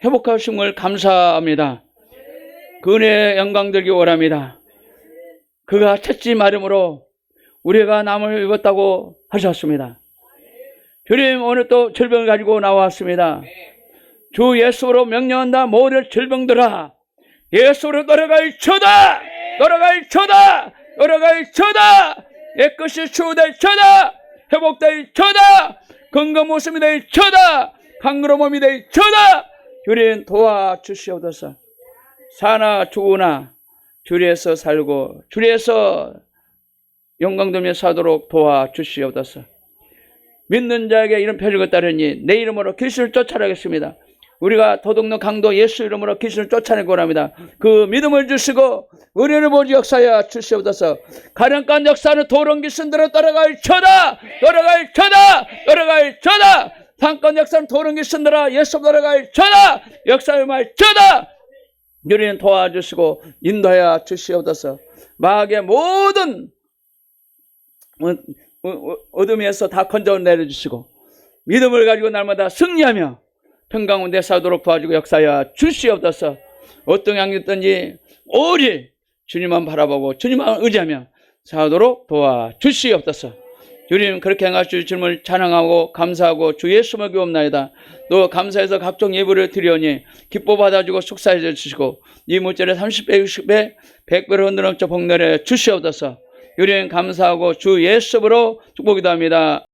회복하심을 감사합니다. 그 은혜의 영광 들기 원합니다. 그가 채찍 마름으로 우리가 남을 입었다고 하셨습니다. 주님 오늘 또 질병을 가지고 나왔습니다. 주 예수로 명령한다. 모든 질병들아 예수로 돌아가이쳐다 돌아가이쳐다 돌아가이쳐다 깨끗이 치유되이쳐다 회복되이쳐다 건강 모습이 되이쳐다 강그로 몸이 되이쳐다 주님 도와주시옵소서. 사나 죽으나 주리에서 살고 주리에서 영광되며 사도록 도와주시옵소서. 믿는 자에게 이런 표적을 따르니 내 이름으로 귀신을 쫓아내겠습니다. 우리가 도둑놈 강도 예수 이름으로 귀신을 쫓아내고 합니다. 그 믿음을 주시고 은혜를 보지 역사하여 주시옵소서. 가련간 역사는 도롱 귀신들을 따라갈쳐다, 따라갈쳐다, 따라갈쳐다. 상권 역사는 도롱 귀신들아 예수 따라갈쳐다, 역사의 말쳐다. 우리는 도와주시고 인도하여 주시옵소서. 마귀의 모든 어둠에서 다 건져 내려주시고 믿음을 가지고 날마다 승리하며 평강운대 사도록 도와주고 역사하여 주시옵소서. 어떤 양이든지 오직 주님만 바라보고 주님만 의지하며 사도록 도와주시옵소서. 주님 그렇게 행하실 주님을 찬양하고 감사하고 주 예수를 기옵나이다. 또 감사해서 각종 예물을 드리오니 기뻐 받아주고 축사해 주시고 이 물질에 30배 60배 100배로 흔들어 복내려 주시옵소서. 주님 감사하고 주 예수로 축복기도 합니다.